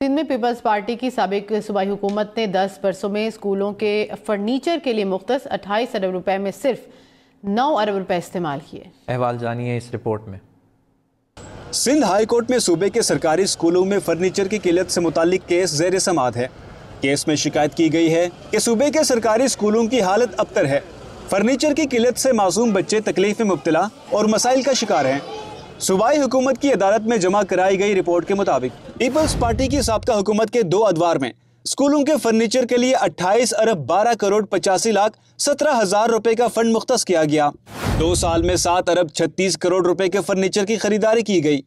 सिंध में peoples party की साबिक सूबाई हुकूमत ने 10 बरसों में स्कूलों के फर्नीचर के लिए मुख्तस 28 अरब रुपए में सिर्फ 9 अरब रुपए इस्तेमाल किए। अहवाल जानिए इस रिपोर्ट में। सिंध हाई कोर्ट में सूबे के सरकारी स्कूलों में फर्नीचर की किल्लत से मुतालिक केस ज़ेर समाअत है। केस में शिकायत की गई है कि सूबे के सरकारी स्कूलों की हालत अबतर है। फर्नीचर की किल्लत से मासूम बच्चे तकलीफ में मुब्तला और मसाइल का शिकार हैं। सूबाई हुकूमत की अदालत में जमा कराई गई रिपोर्ट के मुताबिक पीपल्स पार्टी की साबका हुकूमत के 2 अदवार में स्कूलों के फर्नीचर के लिए 28 अरब 12 करोड़ 85 लाख 17 हजार रुपए का फंड मुख्तस किया गया। 2 साल में 7 अरब 36 करोड़ रुपए के फर्नीचर की खरीदारी की गई।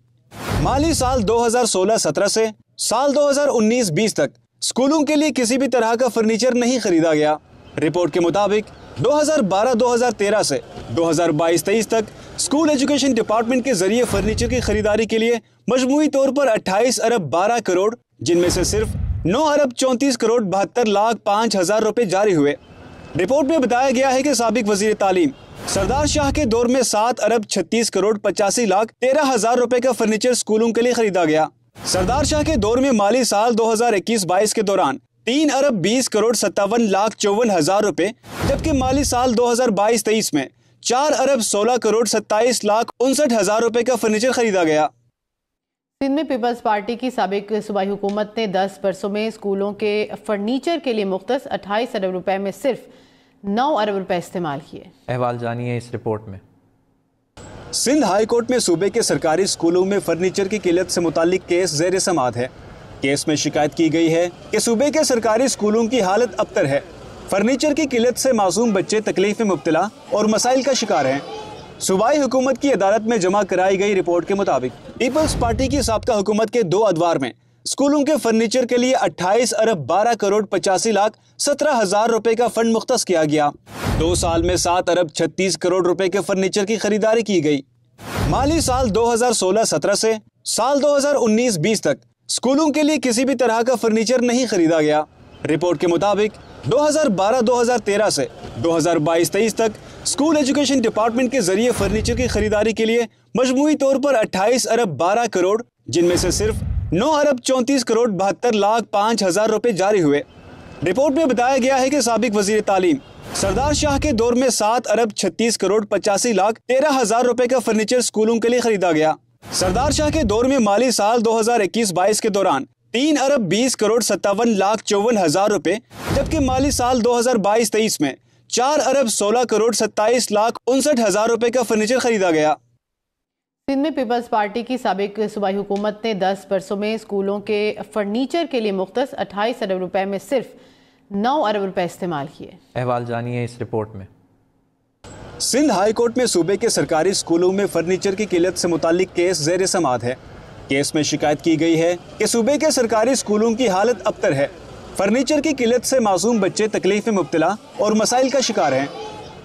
माली साल 2016-17 से साल 2019-20 तक स्कूलों के लिए किसी भी तरह का फर्नीचर नहीं खरीदा गया। रिपोर्ट के मुताबिक 2012-2013 से 2022-23 तक स्कूल एजुकेशन डिपार्टमेंट के जरिए फर्नीचर की खरीदारी के लिए मजमूई तौर पर 28 अरब 12 करोड़, जिनमें से सिर्फ 9 अरब 34 करोड़ 72 लाख 5 हजार रुपए जारी हुए। रिपोर्ट में बताया गया है कि साबिक वजीर तालीम सरदार शाह के दौर में 7 अरब 36 करोड़ 85 लाख 13 हजार रुपए का फर्नीचर स्कूलों के लिए खरीदा गया। सरदार शाह के दौर में माली साल 2021-22 के दौरान 3 अरब 20 करोड़ 57 लाख 54 हजार रुपए, जबकि माली साल 2022-23 में 4 अरब 16 करोड़ 27 लाख 59 हजार रुपए का फर्नीचर खरीदा गया। सिंध में पीपल्स पार्टी की साबिक सूबाई हुकूमत ने 10 बरसों में स्कूलों के फर्नीचर के लिए मुख्तस 28 अरब रुपए में सिर्फ 9 अरब रुपए इस्तेमाल किए। अहवाल जानिए इस रिपोर्ट में। सिंध हाई कोर्ट में सूबे के सरकारी स्कूलों में फर्नीचर की किल्लत से मुतालिक केस ज़ेर समाअत है। केस में शिकायत की गई है कि सूबे के सरकारी स्कूलों की हालत अबतर है। फर्नीचर की किल्लत से मासूम बच्चे तकलीफ में मुब्तला और मसाइल का शिकार हैं। सूबाई हुकूमत की अदालत में जमा कराई गई रिपोर्ट के मुताबिक पीपल्स पार्टी की साबका हुकूमत के 2 अदवार में स्कूलों के फर्नीचर के लिए 28 अरब 12 करोड़ 85 लाख 17 हजार रुपए का फंड मुख्तस किया गया। 2 साल में 7 अरब 36 करोड़ रुपए के फर्नीचर की खरीदारी की गई। माली साल 2016-17 से साल 2019-20 तक स्कूलों के लिए किसी भी तरह का फर्नीचर नहीं खरीदा गया। रिपोर्ट के मुताबिक 2012-2013 से 2022-23 तक स्कूल एजुकेशन डिपार्टमेंट के जरिए फर्नीचर की खरीदारी के लिए मजमूई तौर पर 28 अरब 12 करोड़, जिनमें से सिर्फ 9 अरब 34 करोड़ 72 लाख 5 हजार रुपए जारी हुए। रिपोर्ट में बताया गया है कि साबिक वजीर तालीम सरदार शाह के दौर में 7 अरब 36 करोड़ 85 लाख 13 हजार रुपए का फर्नीचर स्कूलों के लिए खरीदा गया। सरदार शाह के दौर में माली साल 2021-22 के दौरान 3 अरब 20 करोड़ 57 लाख 54 हजार रुपए, जबकि माली साल 2022-23 में 4 अरब 16 करोड़ 27 लाख 59 हजार रुपए का फर्नीचर खरीदा गया। सिंध में पीपल्स पार्टी की साबिक सूबाई हुकूमत ने 10 बरसों में स्कूलों के फर्नीचर के लिए मुख्तस 28 अरब रुपए में सिर्फ 9 अरब रुपए इस्तेमाल किए। अहवाल जानिए इस रिपोर्ट में। सिंध हाई कोर्ट में सूबे के सरकारी स्कूलों में फर्नीचर की किल्लत से मुतालिक केस ज़ेर समाअत है। केस में शिकायत की गई है कि सूबे के सरकारी स्कूलों की हालत अबतर है। फर्नीचर की किल्लत से मासूम बच्चे तकलीफ में मुब्तला और मसाइल का शिकार हैं।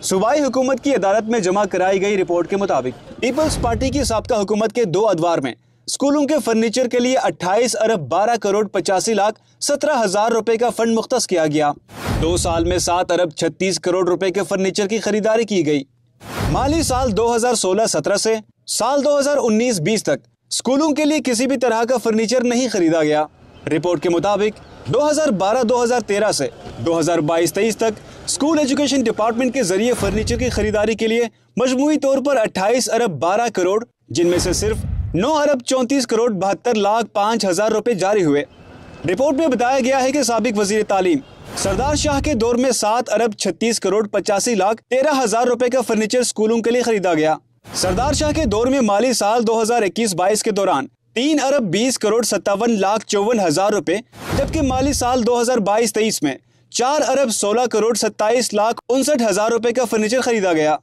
सूबाई हुकूमत की अदालत में जमा कराई गई रिपोर्ट के मुताबिक पीपल्स पार्टी की साबका हुकूमत के 2 अदवार में स्कूलों के फर्नीचर के लिए 28 अरब 12 करोड़ 85 लाख 17 हजार रुपए का फंड मुख्तस किया गया। 2 साल में 7 अरब 36 करोड़ रुपए के फर्नीचर की खरीदारी की गई। माली साल 2016-17 से साल 2019-20 तक स्कूलों के लिए किसी भी तरह का फर्नीचर नहीं खरीदा गया। रिपोर्ट के मुताबिक 2012-2013 से 2022-23 तक स्कूल एजुकेशन डिपार्टमेंट के जरिए फर्नीचर की खरीदारी के लिए मजमूई तौर पर 28 अरब 12 करोड़, जिनमें से सिर्फ 9 अरब 34 करोड़ 72 लाख 5 हजार रुपए जारी हुए। रिपोर्ट में बताया गया है कि साबिक वजीर तालीम सरदार शाह के दौर में 7 अरब 36 करोड़ 85 लाख 13 हजार रुपए का फर्नीचर स्कूलों के लिए खरीदा गया। सरदार शाह के दौर में माली साल 2021-22 के दौरान 3 अरब 20 करोड़ 57 लाख 54 हजार रुपए, जबकि माली साल 2022-23 में 4 अरब 16 करोड़ 27 लाख 59 हजार रुपए का फर्नीचर खरीदा गया।